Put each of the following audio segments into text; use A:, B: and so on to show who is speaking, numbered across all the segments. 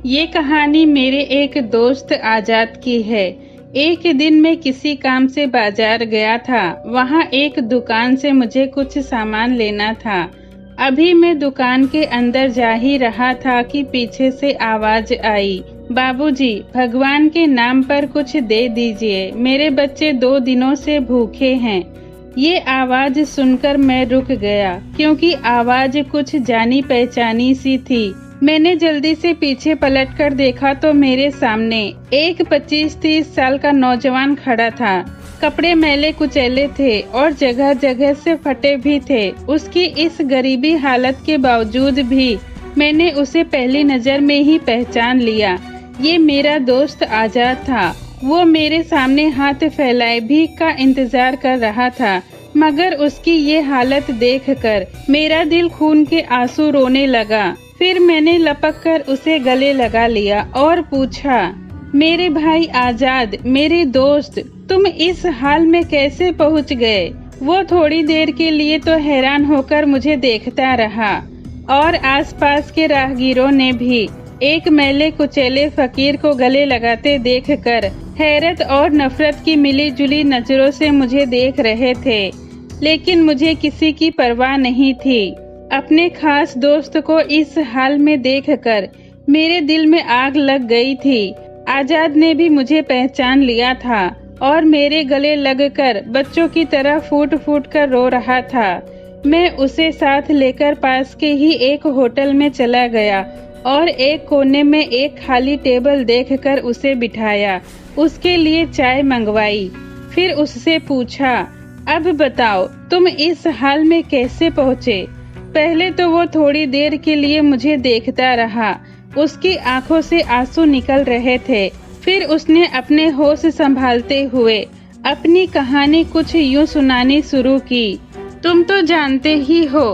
A: ये कहानी मेरे एक दोस्त आजाद की है। एक दिन मैं किसी काम से बाजार गया था। वहाँ एक दुकान से मुझे कुछ सामान लेना था। अभी मैं दुकान के अंदर जा ही रहा था कि पीछे से आवाज आई, बाबूजी, भगवान के नाम पर कुछ दे दीजिए, मेरे बच्चे 2 दिनों से भूखे हैं। ये आवाज सुनकर मैं रुक गया, क्योंकि आवाज कुछ जानी पहचानी सी थी। मैंने जल्दी से पीछे पलटकर देखा तो मेरे सामने एक 25-30 साल का नौजवान खड़ा था। कपड़े मैले कुचैले थे और जगह जगह से फटे भी थे। उसकी इस गरीबी हालत के बावजूद भी मैंने उसे पहली नजर में ही पहचान लिया। ये मेरा दोस्त आजाद था। वो मेरे सामने हाथ फैलाए भीख का इंतजार कर रहा था, मगर उसकी ये हालत देखकर मेरा दिल खून के आंसू रोने लगा। फिर मैंने लपक कर उसे गले लगा लिया और पूछा, मेरे भाई आजाद, मेरे दोस्त, तुम इस हाल में कैसे पहुंच गए? वो थोड़ी देर के लिए तो हैरान होकर मुझे देखता रहा और आसपास के राहगीरों ने भी एक मैले कुचैले फकीर को गले लगाते देखकर हैरत और नफरत की मिली जुली नजरों से मुझे देख रहे थे, लेकिन मुझे किसी की परवाह नहीं थी। अपने खास दोस्त को इस हाल में देखकर मेरे दिल में आग लग गई थी। आजाद ने भी मुझे पहचान लिया था और मेरे गले लगकर बच्चों की तरह फूट फूट कर रो रहा था। मैं उसे साथ लेकर पास के ही एक होटल में चला गया और एक कोने में एक खाली टेबल देखकर उसे बिठाया, उसके लिए चाय मंगवाई। फिर उससे पूछा, अब बताओ तुम इस हाल में कैसे पहुँचे? पहले तो वो थोड़ी देर के लिए मुझे देखता रहा, उसकी आंखों से आंसू निकल रहे थे। फिर उसने अपने होश संभालते हुए अपनी कहानी कुछ यूं सुनानी शुरू की। तुम तो जानते ही हो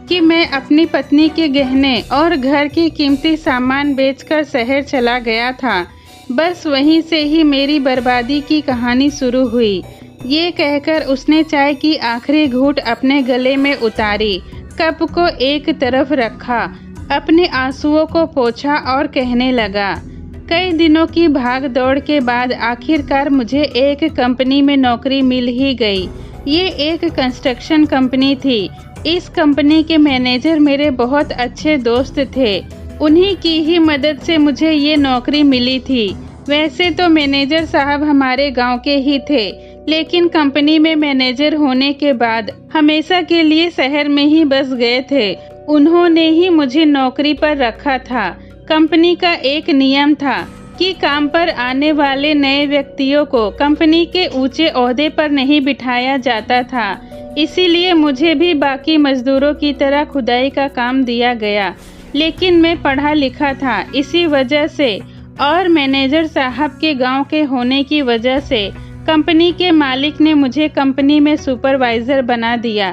A: कि मैं अपनी पत्नी के गहने और घर की कीमती सामान बेचकर शहर चला गया था। बस वहीं से ही मेरी बर्बादी की कहानी शुरू हुई। ये कहकर उसने चाय की आखिरी घूंट अपने गले में उतारी, कप को एक तरफ रखा, अपने आंसुओं को पोंछा और कहने लगा, कई दिनों की भाग दौड़ के बाद आखिरकार मुझे एक कंपनी में नौकरी मिल ही गई। ये एक कंस्ट्रक्शन कंपनी थी। इस कंपनी के मैनेजर मेरे बहुत अच्छे दोस्त थे। उन्हीं की ही मदद से मुझे ये नौकरी मिली थी। वैसे तो मैनेजर साहब हमारे गांव के ही थे, लेकिन कंपनी में मैनेजर होने के बाद हमेशा के लिए शहर में ही बस गए थे। उन्होंने ही मुझे नौकरी पर रखा था। कंपनी का एक नियम था कि काम पर आने वाले नए व्यक्तियों को कंपनी के ऊंचे ओहदे पर नहीं बिठाया जाता था। इसीलिए मुझे भी बाकी मजदूरों की तरह खुदाई का काम दिया गया। लेकिन मैं पढ़ा लिखा था, इसी वजह से और मैनेजर साहब के गांव के होने की वजह से कंपनी के मालिक ने मुझे कंपनी में सुपरवाइजर बना दिया।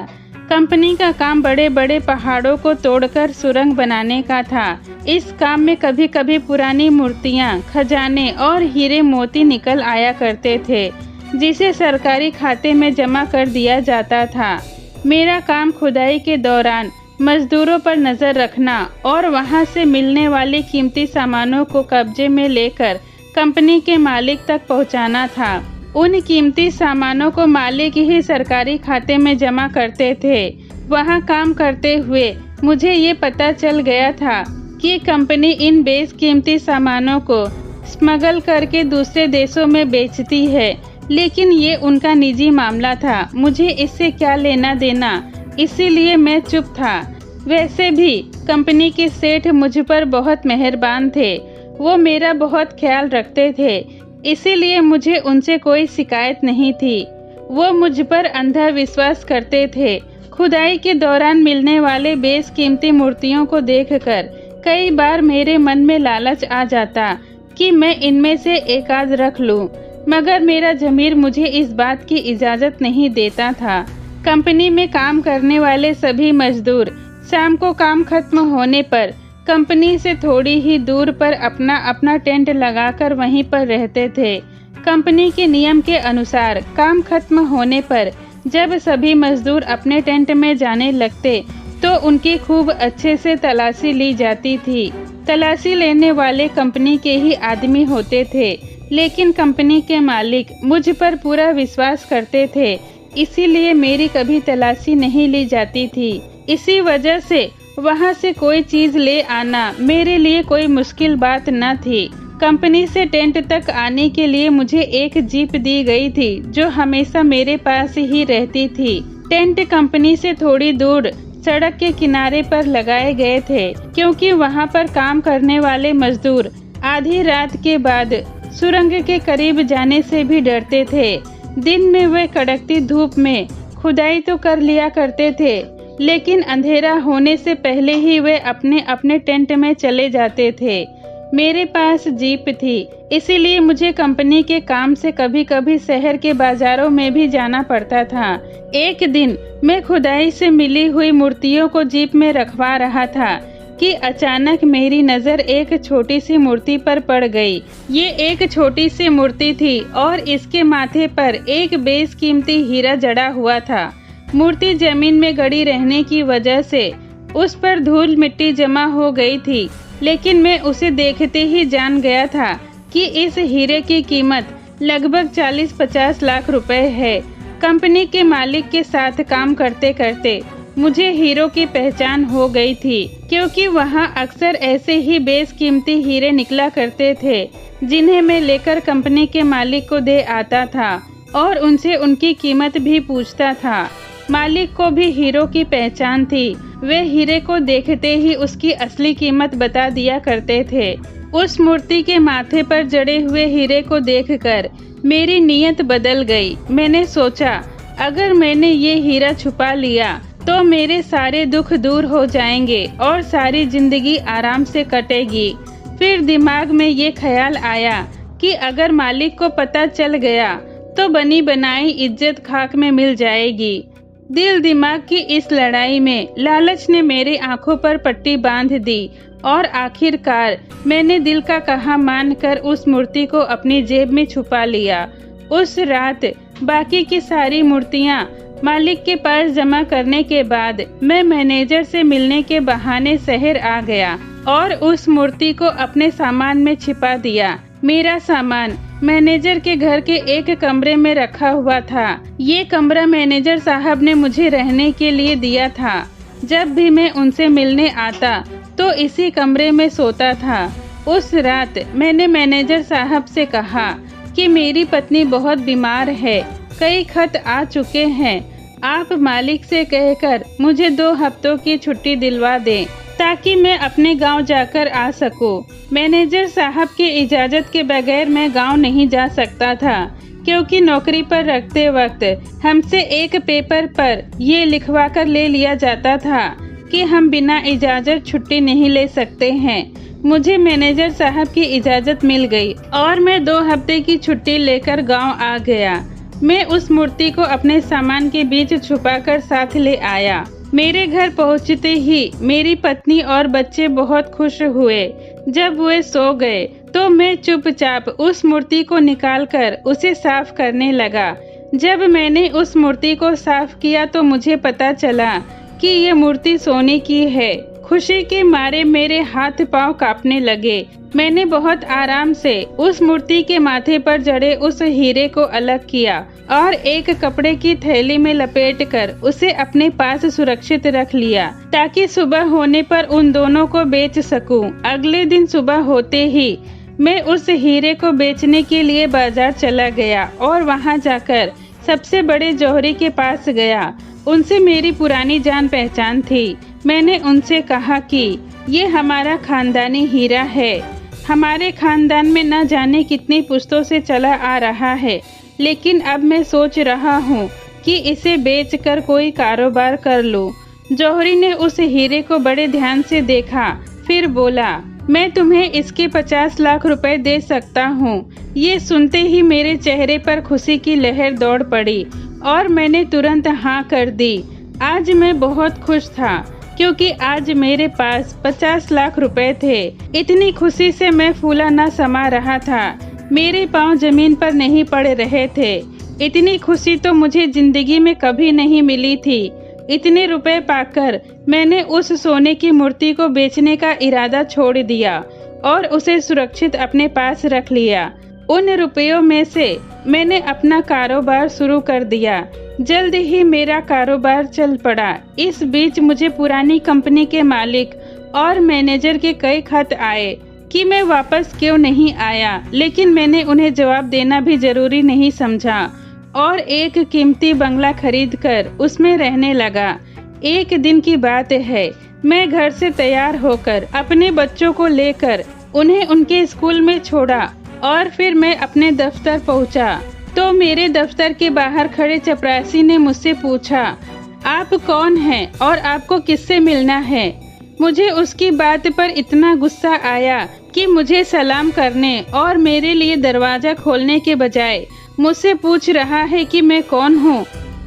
A: कंपनी का काम बड़े बड़े पहाड़ों को तोड़कर सुरंग बनाने का था। इस काम में कभी कभी पुरानी मूर्तियां, खजाने और हीरे मोती निकल आया करते थे, जिसे सरकारी खाते में जमा कर दिया जाता था। मेरा काम खुदाई के दौरान मजदूरों पर नजर रखना और वहां से मिलने वाले कीमती सामानों को कब्जे में लेकर कंपनी के मालिक तक पहुंचाना था। उन कीमती सामानों को मालिक ही सरकारी खाते में जमा करते थे। वहां काम करते हुए मुझे ये पता चल गया था कि कंपनी इन बेशकीमती सामानों को स्मगल करके दूसरे देशों में बेचती है, लेकिन ये उनका निजी मामला था। मुझे इससे क्या लेना देना, इसीलिए मैं चुप था। वैसे भी कंपनी के सेठ मुझ पर बहुत मेहरबान थे। वो मेरा बहुत ख्याल रखते थे, इसीलिए मुझे उनसे कोई शिकायत नहीं थी। वो मुझ पर अंधा विश्वास करते थे। खुदाई के दौरान मिलने वाले बेशकीमती मूर्तियों को देखकर कई बार मेरे मन में लालच आ जाता कि मैं इनमें से एक आध रख लूं, मगर मेरा ज़मीर मुझे इस बात की इजाज़त नहीं देता था। कंपनी में काम करने वाले सभी मजदूर शाम को काम खत्म होने पर कंपनी से थोड़ी ही दूर पर अपना अपना टेंट लगाकर वहीं पर रहते थे। कंपनी के नियम के अनुसार काम खत्म होने पर जब सभी मजदूर अपने टेंट में जाने लगते तो उनकी खूब अच्छे से तलाशी ली जाती थी। तलाशी लेने वाले कंपनी के ही आदमी होते थे, लेकिन कंपनी के मालिक मुझ पर पूरा विश्वास करते थे, इसीलिए मेरी कभी तलाशी नहीं ली जाती थी। इसी वजह से वहां से कोई चीज ले आना मेरे लिए कोई मुश्किल बात न थी। कंपनी से टेंट तक आने के लिए मुझे एक जीप दी गई थी जो हमेशा मेरे पास ही रहती थी। टेंट कंपनी से थोड़ी दूर सड़क के किनारे पर लगाए गए थे, क्योंकि वहां पर काम करने वाले मजदूर आधी रात के बाद सुरंग के करीब जाने से भी डरते थे। दिन में वे कड़कती धूप में खुदाई तो कर लिया करते थे, लेकिन अंधेरा होने से पहले ही वे अपने अपने टेंट में चले जाते थे। मेरे पास जीप थी, इसीलिए मुझे कंपनी के काम से कभी कभी शहर के बाजारों में भी जाना पड़ता था। एक दिन मैं खुदाई से मिली हुई मूर्तियों को जीप में रखवा रहा था कि अचानक मेरी नज़र एक छोटी सी मूर्ति पर पड़ गई। ये एक छोटी सी मूर्ति थी और इसके माथे पर एक बेशकीमती हीरा जड़ा हुआ था। मूर्ति जमीन में गड़ी रहने की वजह से उस पर धूल मिट्टी जमा हो गई थी, लेकिन मैं उसे देखते ही जान गया था कि इस हीरे की कीमत लगभग 40-50 लाख रुपए है। कंपनी के मालिक के साथ काम करते करते मुझे हीरो की पहचान हो गई थी, क्योंकि वहां अक्सर ऐसे ही बेशकीमती हीरे निकला करते थे, जिन्हें मैं लेकर कंपनी के मालिक को दे आता था और उनसे उनकी कीमत भी पूछता था। मालिक को भी हीरो की पहचान थी। वे हीरे को देखते ही उसकी असली कीमत बता दिया करते थे। उस मूर्ति के माथे पर जड़े हुए हीरे को देखकर मेरी नीयत बदल गई। मैंने सोचा, अगर मैंने ये हीरा छुपा लिया तो मेरे सारे दुख दूर हो जाएंगे और सारी जिंदगी आराम से कटेगी। फिर दिमाग में ये ख्याल आया कि अगर मालिक को पता चल गया तो बनी बनाई इज्जत खाक में मिल जाएगी। दिल दिमाग की इस लड़ाई में लालच ने मेरी आंखों पर पट्टी बांध दी और आखिरकार मैंने दिल का कहा मानकर उस मूर्ति को अपनी जेब में छुपा लिया। उस रात बाकी की सारी मूर्तियां मालिक के पास जमा करने के बाद मैं मैनेजर से मिलने के बहाने शहर आ गया और उस मूर्ति को अपने सामान में छिपा दिया। मेरा सामान मैनेजर के घर के एक कमरे में रखा हुआ था। ये कमरा मैनेजर साहब ने मुझे रहने के लिए दिया था। जब भी मैं उनसे मिलने आता तो इसी कमरे में सोता था। उस रात मैंने मैनेजर साहब से कहा कि मेरी पत्नी बहुत बीमार है, कई खत आ चुके हैं, आप मालिक से कहकर मुझे 2 हफ्तों की छुट्टी दिलवा दें ताकि मैं अपने गांव जाकर आ सकूं। मैनेजर साहब की इजाज़त के बगैर मैं गांव नहीं जा सकता था, क्योंकि नौकरी पर रखते वक्त हमसे एक पेपर पर ये लिखवा कर ले लिया जाता था कि हम बिना इजाज़त छुट्टी नहीं ले सकते हैं। मुझे मैनेजर साहब की इजाज़त मिल गई और मैं 2 हफ्ते की छुट्टी लेकर गाँव आ गया। मैं उस मूर्ति को अपने सामान के बीच छुपाकर साथ ले आया। मेरे घर पहुंचते ही मेरी पत्नी और बच्चे बहुत खुश हुए। जब वे सो गए तो मैं चुपचाप उस मूर्ति को निकालकर उसे साफ करने लगा। जब मैंने उस मूर्ति को साफ किया तो मुझे पता चला कि ये मूर्ति सोने की है। खुशी के मारे मेरे हाथ पांव कांपने लगे। मैंने बहुत आराम से उस मूर्ति के माथे पर जड़े उस हीरे को अलग किया और एक कपड़े की थैली में लपेटकर उसे अपने पास सुरक्षित रख लिया ताकि सुबह होने पर उन दोनों को बेच सकूं। अगले दिन सुबह होते ही मैं उस हीरे को बेचने के लिए बाजार चला गया और वहां जाकर सबसे बड़े जौहरी के पास गया। उनसे मेरी पुरानी जान पहचान थी। मैंने उनसे कहा कि ये हमारा खानदानी हीरा है। हमारे खानदान में न जाने कितनी पुश्तों से चला आ रहा है, लेकिन अब मैं सोच रहा हूँ कि इसे बेचकर कोई कारोबार कर लूँ। जौहरी ने उस हीरे को बड़े ध्यान से देखा, फिर बोला, मैं तुम्हें इसके 50 लाख रुपए दे सकता हूँ। ये सुनते ही मेरे चेहरे पर खुशी की लहर दौड़ पड़ी और मैंने तुरंत हाँ कर दी। आज मैं बहुत खुश था क्योंकि आज मेरे पास 50 लाख रुपए थे। इतनी खुशी से मैं फूला न समा रहा था। मेरे पांव जमीन पर नहीं पड़ रहे थे। इतनी खुशी तो मुझे जिंदगी में कभी नहीं मिली थी। इतने रुपए पाकर मैंने उस सोने की मूर्ति को बेचने का इरादा छोड़ दिया और उसे सुरक्षित अपने पास रख लिया। उन रुपयों में से मैंने अपना कारोबार शुरू कर दिया। जल्द ही मेरा कारोबार चल पड़ा। इस बीच मुझे पुरानी कंपनी के मालिक और मैनेजर के कई खत आए कि मैं वापस क्यों नहीं आया, लेकिन मैंने उन्हें जवाब देना भी जरूरी नहीं समझा और एक कीमती बंगला खरीदकर उसमें रहने लगा। एक दिन की बात है, मैं घर से तैयार होकर अपने बच्चों को लेकर उन्हें उनके स्कूल में छोड़ा और फिर मैं अपने दफ्तर पहुंचा तो मेरे दफ्तर के बाहर खड़े चपरासी ने मुझसे पूछा, आप कौन हैं और आपको किससे मिलना है। मुझे उसकी बात पर इतना गुस्सा आया कि मुझे सलाम करने और मेरे लिए दरवाजा खोलने के बजाय मुझसे पूछ रहा है कि मैं कौन हूँ,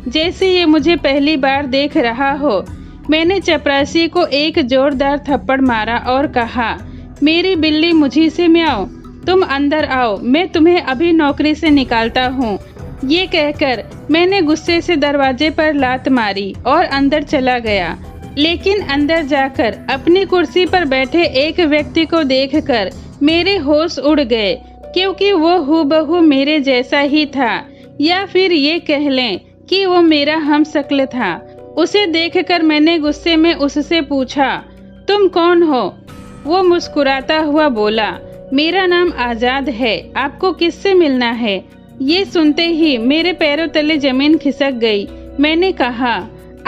A: जैसे ये मुझे पहली बार देख रहा हो। मैंने चपरासी को एक जोरदार थप्पड़ मारा और कहा, मेरी बिल्ली मुझी से म्याऊं, तुम अंदर आओ, मैं तुम्हें अभी नौकरी से निकालता हूँ। ये कहकर मैंने गुस्से से दरवाजे पर लात मारी और अंदर चला गया। लेकिन अंदर जाकर अपनी कुर्सी पर बैठे एक व्यक्ति को देखकर मेरे होश उड़ गए, क्योंकि वो हूबहू मेरे जैसा ही था, या फिर ये कह लें कि वो मेरा हमशक्ल था। उसे देखकर मैंने गुस्से में उससे पूछा, तुम कौन हो? वो मुस्कुराता हुआ बोला, मेरा नाम आजाद है, आपको किससे मिलना है? ये सुनते ही मेरे पैरों तले जमीन खिसक गई। मैंने कहा,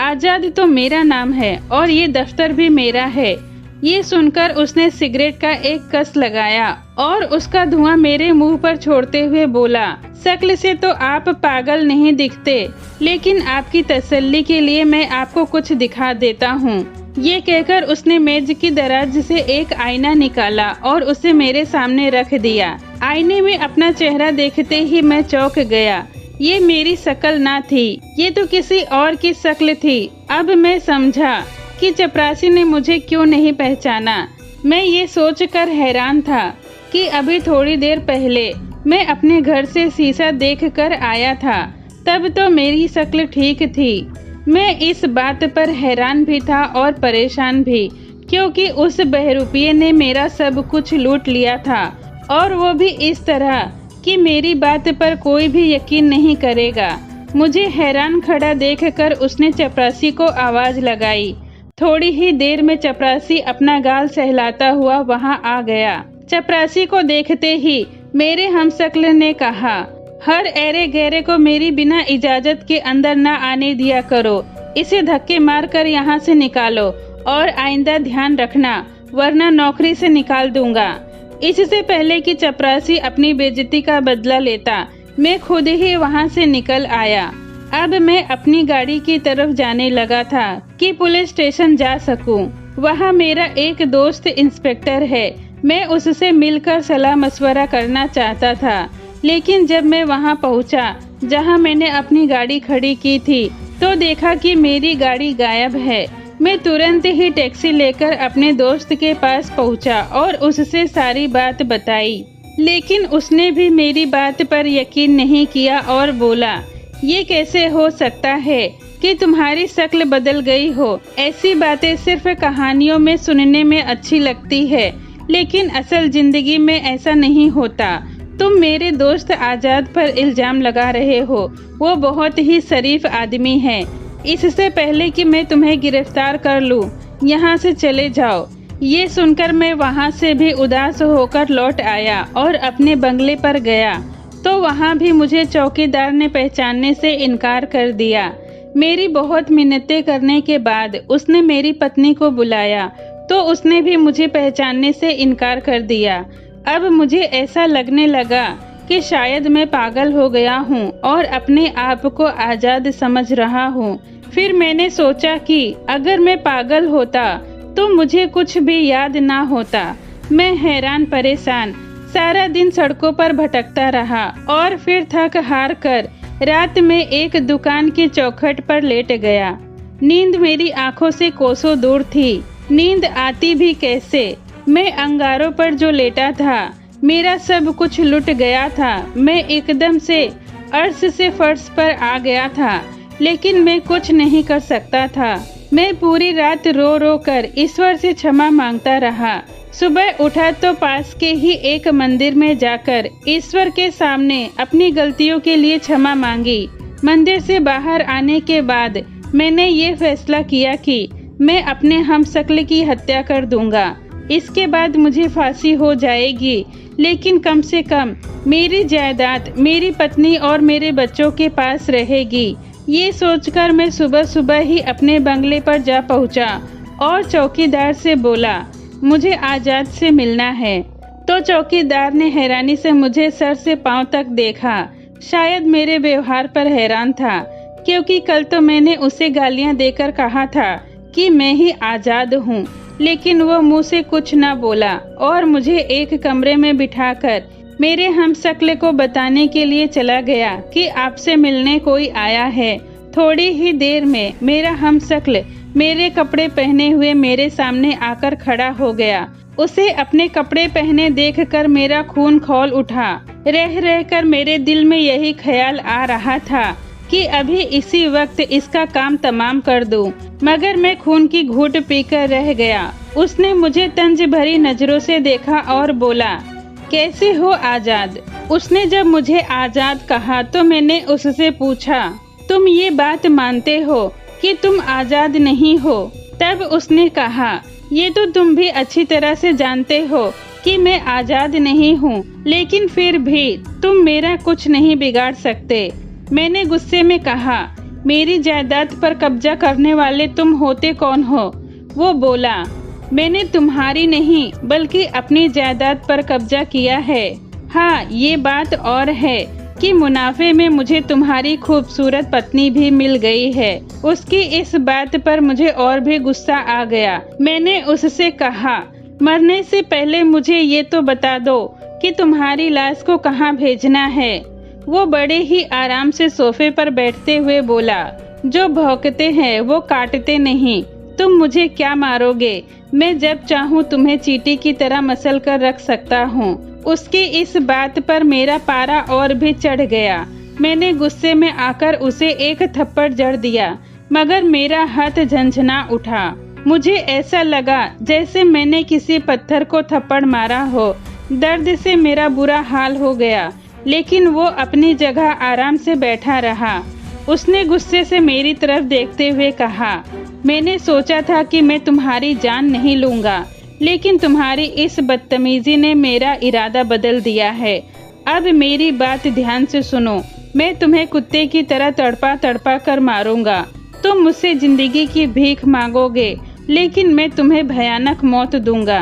A: आजाद तो मेरा नाम है और ये दफ्तर भी मेरा है। ये सुनकर उसने सिगरेट का एक कस लगाया और उसका धुआं मेरे मुंह पर छोड़ते हुए बोला, शक्ल से तो आप पागल नहीं दिखते, लेकिन आपकी तसल्ली के लिए मैं आपको कुछ दिखा देता हूँ। ये कहकर उसने मेज की दराज से एक आईना निकाला और उसे मेरे सामने रख दिया। आईने में अपना चेहरा देखते ही मैं चौंक गया। ये मेरी शक्ल ना थी, ये तो किसी और की शक्ल थी। अब मैं समझा कि चपरासी ने मुझे क्यों नहीं पहचाना। मैं ये सोचकर हैरान था कि अभी थोड़ी देर पहले मैं अपने घर से शीशा देखकर आया था, तब तो मेरी शक्ल ठीक थी। मैं इस बात पर हैरान भी था और परेशान भी, क्योंकि उस बहरूपिये ने मेरा सब कुछ लूट लिया था, और वो भी इस तरह कि मेरी बात पर कोई भी यकीन नहीं करेगा। मुझे हैरान खड़ा देखकर उसने चपरासी को आवाज लगाई। थोड़ी ही देर में चपरासी अपना गाल सहलाता हुआ वहां आ गया। चपरासी को देखते ही मेरे हमशक्ल ने कहा, हर ऐरे गहरे को मेरी बिना इजाजत के अंदर न आने दिया करो। इसे धक्के मारकर यहाँ से निकालो और आइंदा ध्यान रखना, वरना नौकरी से निकाल दूंगा। इससे पहले कि चपरासी अपनी बेइज्जती का बदला लेता, मैं खुद ही वहाँ से निकल आया। अब मैं अपनी गाड़ी की तरफ जाने लगा था कि पुलिस स्टेशन जा सकूं। वहाँ मेरा एक दोस्त इंस्पेक्टर है, मैं उससे मिलकर सलाह मशवरा करना चाहता था। लेकिन जब मैं वहां पहुंचा जहां मैंने अपनी गाड़ी खड़ी की थी, तो देखा कि मेरी गाड़ी गायब है। मैं तुरंत ही टैक्सी लेकर अपने दोस्त के पास पहुंचा और उससे सारी बात बताई, लेकिन उसने भी मेरी बात पर यकीन नहीं किया और बोला, ये कैसे हो सकता है कि तुम्हारी शक्ल बदल गई हो? ऐसी बातें सिर्फ कहानियों में सुनने में अच्छी लगती है, लेकिन असल जिंदगी में ऐसा नहीं होता। तुम मेरे दोस्त आजाद पर इल्जाम लगा रहे हो, वो बहुत ही शरीफ आदमी है। इससे पहले कि मैं तुम्हें गिरफ्तार कर लूं, यहाँ से चले जाओ। ये सुनकर मैं वहाँ से भी उदास होकर लौट आया और अपने बंगले पर गया, तो वहाँ भी मुझे चौकीदार ने पहचानने से इनकार कर दिया। मेरी बहुत मिन्नतें करने के बाद उसने मेरी पत्नी को बुलाया, तो उसने भी मुझे पहचानने से इनकार कर दिया। अब मुझे ऐसा लगने लगा कि शायद मैं पागल हो गया हूँ और अपने आप को आजाद समझ रहा हूँ। फिर मैंने सोचा कि अगर मैं पागल होता तो मुझे कुछ भी याद ना होता। मैं हैरान परेशान सारा दिन सड़कों पर भटकता रहा और फिर थक हार कर रात में एक दुकान की चौखट पर लेट गया। नींद मेरी आंखों से कोसों दूर थी। नींद आती भी कैसे? मैं अंगारों पर जो लेटा था, मेरा सब कुछ लुट गया था। मैं एकदम से अर्श से फर्श पर आ गया था। लेकिन मैं कुछ नहीं कर सकता था। मैं पूरी रात रो रो कर ईश्वर से क्षमा मांगता रहा। सुबह उठा तो पास के ही एक मंदिर में जाकर ईश्वर के सामने अपनी गलतियों के लिए क्षमा मांगी। मंदिर से बाहर आने के बाद मैंने ये फैसला किया कि मैं अपने हमशक्ल की हत्या कर दूंगा। इसके बाद मुझे फांसी हो जाएगी, लेकिन कम से कम मेरी जायदाद मेरी पत्नी और मेरे बच्चों के पास रहेगी। ये सोचकर मैं सुबह सुबह ही अपने बंगले पर जा पहुंचा और चौकीदार से बोला, मुझे आजाद से मिलना है। तो चौकीदार ने हैरानी से मुझे सर से पांव तक देखा। शायद मेरे व्यवहार पर हैरान था, क्योंकि कल तो मैंने उसे गालियां देकर कहा था कि मैं ही आजाद हूँ, लेकिन वो मुंह से कुछ न बोला और मुझे एक कमरे में बिठाकर मेरे हमशक्ल को बताने के लिए चला गया कि आपसे मिलने कोई आया है। थोड़ी ही देर में मेरा हमशक्ल मेरे कपड़े पहने हुए मेरे सामने आकर खड़ा हो गया। उसे अपने कपड़े पहने देखकर मेरा खून खौल उठा। रह रहकर मेरे दिल में यही ख्याल आ रहा था कि अभी इसी वक्त इसका काम तमाम कर दूं, मगर मैं खून की घूंट पीकर रह गया। उसने मुझे तंज भरी नजरों से देखा और बोला, कैसे हो आजाद? उसने जब मुझे आजाद कहा तो मैंने उससे पूछा, तुम ये बात मानते हो कि तुम आजाद नहीं हो? तब उसने कहा, ये तो तुम भी अच्छी तरह से जानते हो कि मैं आजाद नहीं हूँ, लेकिन फिर भी तुम मेरा कुछ नहीं बिगाड़ सकते। मैंने गुस्से में कहा, मेरी जायदाद पर कब्जा करने वाले तुम होते कौन हो? वो बोला, मैंने तुम्हारी नहीं बल्कि अपनी जायदाद पर कब्जा किया है। हाँ, ये बात और है कि मुनाफे में मुझे तुम्हारी खूबसूरत पत्नी भी मिल गई है। उसकी इस बात पर मुझे और भी गुस्सा आ गया। मैंने उससे कहा, मरने से पहले मुझे ये तो बता दो कि तुम्हारी लाश को कहाँ भेजना है। वो बड़े ही आराम से सोफे पर बैठते हुए बोला, जो भौंकते हैं वो काटते नहीं। तुम मुझे क्या मारोगे? मैं जब चाहूँ तुम्हें चींटी की तरह मसल कर रख सकता हूँ। उसकी इस बात पर मेरा पारा और भी चढ़ गया। मैंने गुस्से में आकर उसे एक थप्पड़ जड़ दिया, मगर मेरा हाथ झंझना उठा। मुझे ऐसा लगा जैसे मैंने किसी पत्थर को थप्पड़ मारा हो। दर्द से मेरा बुरा हाल हो गया, लेकिन वो अपनी जगह आराम से बैठा रहा। उसने गुस्से से मेरी तरफ देखते हुए कहा, मैंने सोचा था कि मैं तुम्हारी जान नहीं लूंगा, लेकिन तुम्हारी इस बदतमीजी ने मेरा इरादा बदल दिया है। अब मेरी बात ध्यान से सुनो। मैं तुम्हें कुत्ते की तरह तड़पा तड़पा कर मारूंगा। तुम मुझसे जिंदगी की भीख मांगोगे, लेकिन मैं तुम्हें भयानक मौत दूंगा।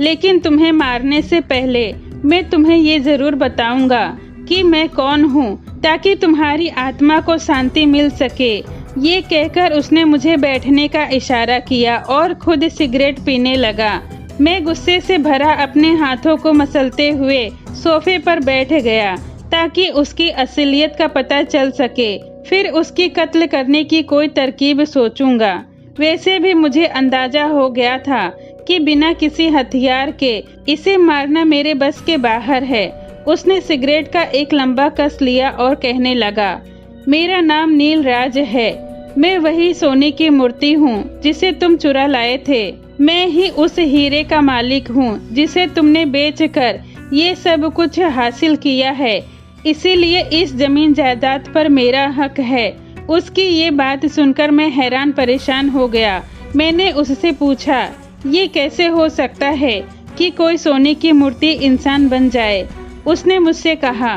A: लेकिन तुम्हें मारने से पहले मैं तुम्हें ये जरूर बताऊंगा कि मैं कौन हूँ, ताकि तुम्हारी आत्मा को शांति मिल सके। ये कहकर उसने मुझे बैठने का इशारा किया और खुद सिगरेट पीने लगा। मैं गुस्से से भरा अपने हाथों को मसलते हुए सोफे पर बैठ गया, ताकि उसकी असलियत का पता चल सके। फिर उसकी कत्ल करने की कोई तरकीब सोचूंगा। वैसे भी मुझे अंदाजा हो गया था कि बिना किसी हथियार के इसे मारना मेरे बस के बाहर है। उसने सिगरेट का एक लंबा कस लिया और कहने लगा, मेरा नाम नील राज है। मैं वही सोने की मूर्ति हूँ जिसे तुम चुरा लाए थे। मैं ही उस हीरे का मालिक हूँ जिसे तुमने बेचकर ये सब कुछ हासिल किया है। इसीलिए इस जमीन जायदाद पर मेरा हक है। उसकी ये बात सुनकर मैं हैरान परेशान हो गया। मैंने उससे पूछा, ये कैसे हो सकता है कि कोई सोने की मूर्ति इंसान बन जाए? उसने मुझसे कहा,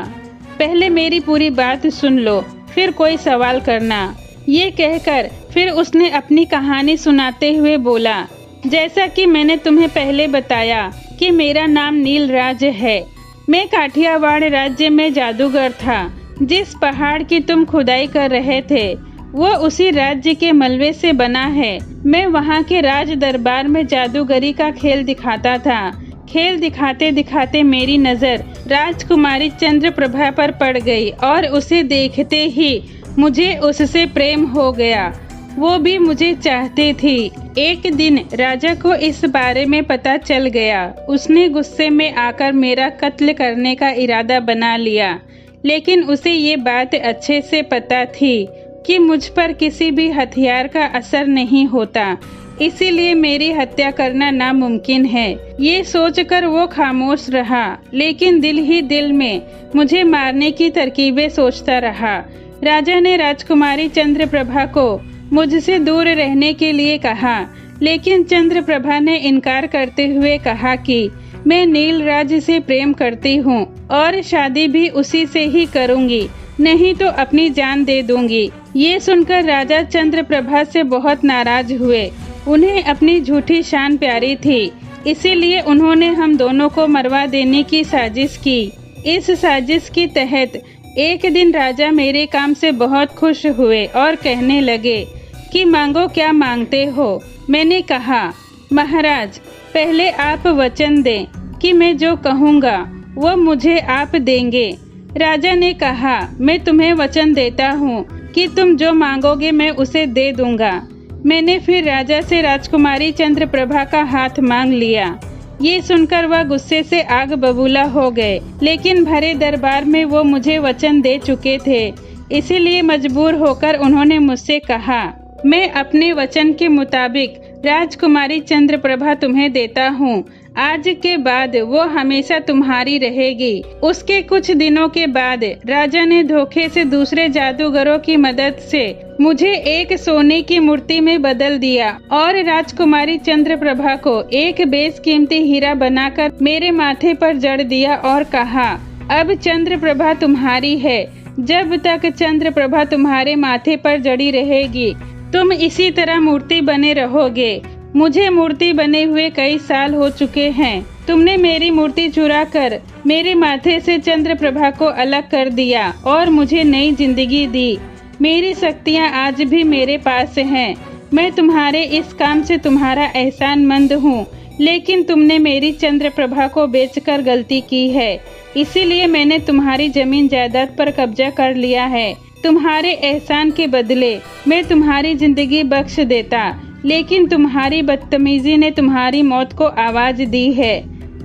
A: पहले मेरी पूरी बात सुन लो, फिर कोई सवाल करना। ये कहकर फिर उसने अपनी कहानी सुनाते हुए बोला, जैसा कि मैंने तुम्हें पहले बताया कि मेरा नाम नील राज है। मैं काठियावाड़ राज्य में जादूगर था। जिस पहाड़ की तुम खुदाई कर रहे थे वो उसी राज्य के मलबे से बना है। मैं वहाँ के राज दरबार में जादूगरी का खेल दिखाता था। खेल दिखाते दिखाते मेरी नजर राजकुमारी चंद्रप्रभा पर पड़ गई और उसे देखते ही मुझे उससे प्रेम हो गया। वो भी मुझे चाहती थी। एक दिन राजा को इस बारे में पता चल गया। उसने गुस्से में आकर मेरा कत्ल करने का इरादा बना लिया, लेकिन उसे ये बात अच्छे से पता थी कि मुझ पर किसी भी हथियार का असर नहीं होता, इसीलिए मेरी हत्या करना नामुमकिन है। ये सोचकर वो खामोश रहा, लेकिन दिल ही दिल में मुझे मारने की तरकीबें सोचता रहा। राजा ने राजकुमारी चंद्रप्रभा को मुझसे दूर रहने के लिए कहा, लेकिन चंद्रप्रभा ने इनकार करते हुए कहा कि मैं नीलराज से प्रेम करती हूँ और शादी भी उसी से ही करूँगी, नहीं तो अपनी जान दे दूंगी। ये सुनकर राजा चंद्रप्रभा से बहुत नाराज हुए। उन्हें अपनी झूठी शान प्यारी थी, इसीलिए उन्होंने हम दोनों को मरवा देने की साजिश की। इस साजिश के तहत एक दिन राजा मेरे काम से बहुत खुश हुए और कहने लगे कि मांगो, क्या मांगते हो। मैंने कहा, महाराज, पहले आप वचन दें कि मैं जो कहूँगा वो मुझे आप देंगे। राजा ने कहा, मैं तुम्हें वचन देता हूँ कि तुम जो मांगोगे मैं उसे दे दूंगा। मैंने फिर राजा से राजकुमारी चंद्रप्रभा का हाथ मांग लिया। ये सुनकर वह गुस्से से आग बबूला हो गए, लेकिन भरे दरबार में वो मुझे वचन दे चुके थे, इसीलिए मजबूर होकर उन्होंने मुझसे कहा, मैं अपने वचन के मुताबिक राजकुमारी चंद्रप्रभा तुम्हें देता हूँ। आज के बाद वो हमेशा तुम्हारी रहेगी। उसके कुछ दिनों के बाद राजा ने धोखे से दूसरे जादूगरों की मदद से मुझे एक सोने की मूर्ति में बदल दिया और राजकुमारी चंद्रप्रभा को एक बेशकीमती हीरा बनाकर मेरे माथे पर जड़ दिया और कहा, अब चंद्रप्रभा तुम्हारी है। जब तक चंद्रप्रभा तुम्हारे माथे पर जड़ी रहेगी तुम इसी तरह मूर्ति बने रहोगे। मुझे मूर्ति बने हुए कई साल हो चुके हैं। तुमने मेरी मूर्ति चुरा कर मेरे माथे से चंद्रप्रभा को अलग कर दिया और मुझे नई जिंदगी दी। मेरी शक्तियाँ आज भी मेरे पास हैं। मैं तुम्हारे इस काम से तुम्हारा एहसानमंद हूँ, लेकिन तुमने मेरी चंद्रप्रभा को बेचकर गलती की है, इसीलिए मैंने तुम्हारी जमीन जायदाद पर कब्जा कर लिया है। तुम्हारे एहसान के बदले मैं तुम्हारी जिंदगी बख्श देता, लेकिन तुम्हारी बदतमीजी ने तुम्हारी मौत को आवाज दी है।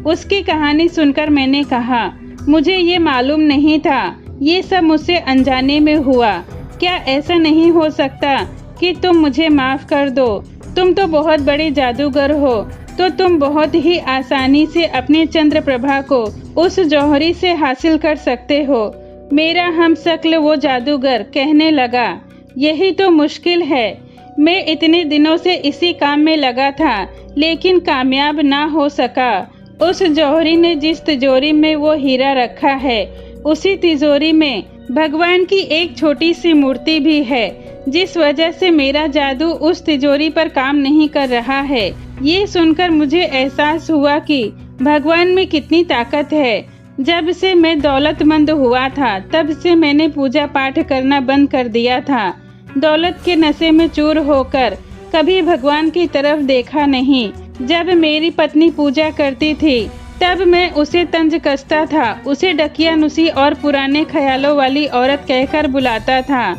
A: उसकी कहानी सुनकर मैंने कहा, मुझे ये मालूम नहीं था, ये सब मुझसे अनजाने में हुआ। क्या ऐसा नहीं हो सकता कि तुम मुझे माफ कर दो? तुम तो बहुत बड़े जादूगर हो, तो तुम बहुत ही आसानी से अपनी चंद्रप्रभा को उस जौहरी से हासिल कर सकते हो। मेरा हमशक्ल वो जादूगर कहने लगा, यही तो मुश्किल है। मैं इतने दिनों से इसी काम में लगा था, लेकिन कामयाब ना हो सका। उस जौहरी ने जिस तिजोरी में वो हीरा रखा है, उसी तिजोरी में भगवान की एक छोटी सी मूर्ति भी है, जिस वजह से मेरा जादू उस तिजोरी पर काम नहीं कर रहा है। ये सुनकर मुझे एहसास हुआ कि भगवान में कितनी ताकत है। जब से मैं दौलतमंद हुआ था, तब से मैंने पूजा पाठ करना बंद कर दिया था। दौलत के नशे में चूर होकर कभी भगवान की तरफ देखा नहीं। जब मेरी पत्नी पूजा करती थी, तब मैं उसे तंज कसता था, उसे डकियानुसी और पुराने ख्यालों वाली औरत कहकर बुलाता था।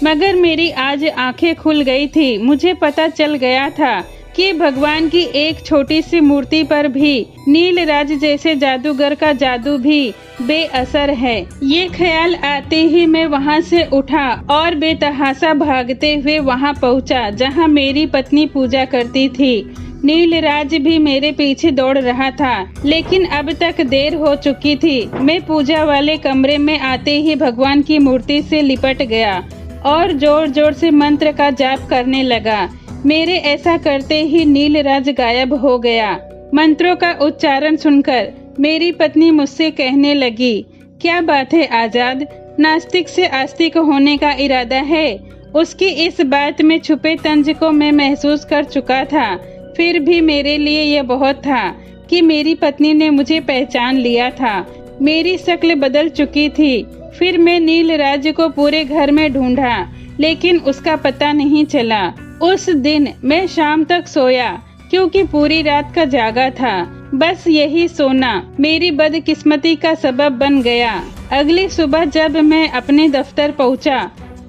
A: मगर मेरी आज आंखें खुल गई थी। मुझे पता चल गया था कि भगवान की एक छोटी सी मूर्ति पर भी नीलराज जैसे जादूगर का जादू भी बेअसर है। ये ख्याल आते ही मैं वहाँ से उठा और बेतहाशा भागते हुए वहाँ पहुँचा जहाँ मेरी पत्नी पूजा करती थी। नीलराज भी मेरे पीछे दौड़ रहा था, लेकिन अब तक देर हो चुकी थी। मैं पूजा वाले कमरे में आते ही भगवान की मूर्ति से लिपट गया और जोर जोर से मंत्र का जाप करने लगा। मेरे ऐसा करते ही नीलराज गायब हो गया। मंत्रों का उच्चारण सुनकर मेरी पत्नी मुझसे कहने लगी, क्या बात है आजाद, नास्तिक से आस्तिक होने का इरादा है? उसकी इस बात में छुपे तंज को मैं महसूस कर चुका था। फिर भी मेरे लिए यह बहुत था कि मेरी पत्नी ने मुझे पहचान लिया था। मेरी शक्ल बदल चुकी थी। फिर मैं नीलराज को पूरे घर में ढूंढा, लेकिन उसका पता नहीं चला। उस दिन मैं शाम तक सोया, क्योंकि पूरी रात का जागा था। बस यही सोना मेरी बदकिस्मती का सबब बन गया। अगली सुबह जब मैं अपने दफ्तर पहुंचा,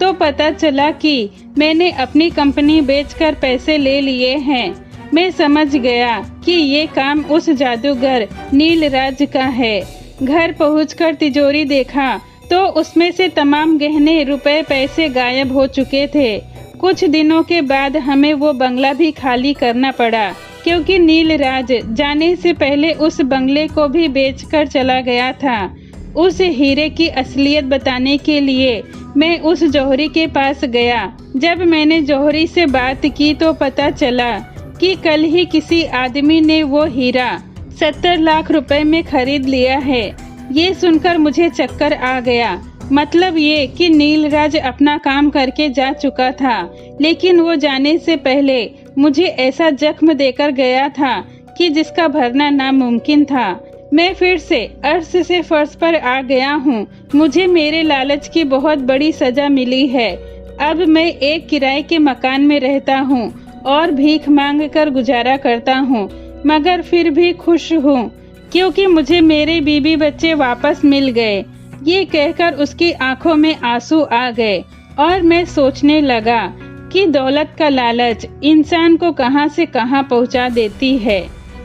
A: तो पता चला कि मैंने अपनी कंपनी बेचकर पैसे ले लिए हैं। मैं समझ गया कि ये काम उस जादूगर नीलराज का है। घर पहुंचकर तिजोरी देखा तो उसमें से तमाम गहने, रुपए, पैसे गायब हो चुके थे। कुछ दिनों के बाद हमें वो बंगला भी खाली करना पड़ा, क्योंकि नीलराज जाने से पहले उस बंगले को भी बेचकर चला गया था। उस हीरे की असलियत बताने के लिए मैं उस जौहरी के पास गया। जब मैंने जौहरी से बात की तो पता चला कि कल ही किसी आदमी ने वो हीरा 70 लाख रुपए में खरीद लिया है। ये सुनकर मुझे चक्कर आ गया। मतलब ये कि नीलराज अपना काम करके जा चुका था, लेकिन वो जाने से पहले मुझे ऐसा जख्म देकर गया था कि जिसका भरना नामुमकिन था। मैं फिर से अर्श से फर्श पर आ गया हूँ। मुझे मेरे लालच की बहुत बड़ी सजा मिली है। अब मैं एक किराए के मकान में रहता हूँ और भीख मांग कर गुजारा करता हूँ, मगर फिर भी खुश हूँ क्योंकि मुझे मेरे बीबी बच्चे वापस मिल गए। ये कहकर उसकी आंखों में आंसू आ गए और मैं सोचने लगा कि दौलत का लालच इंसान को कहां से कहां पहुंचा देती है।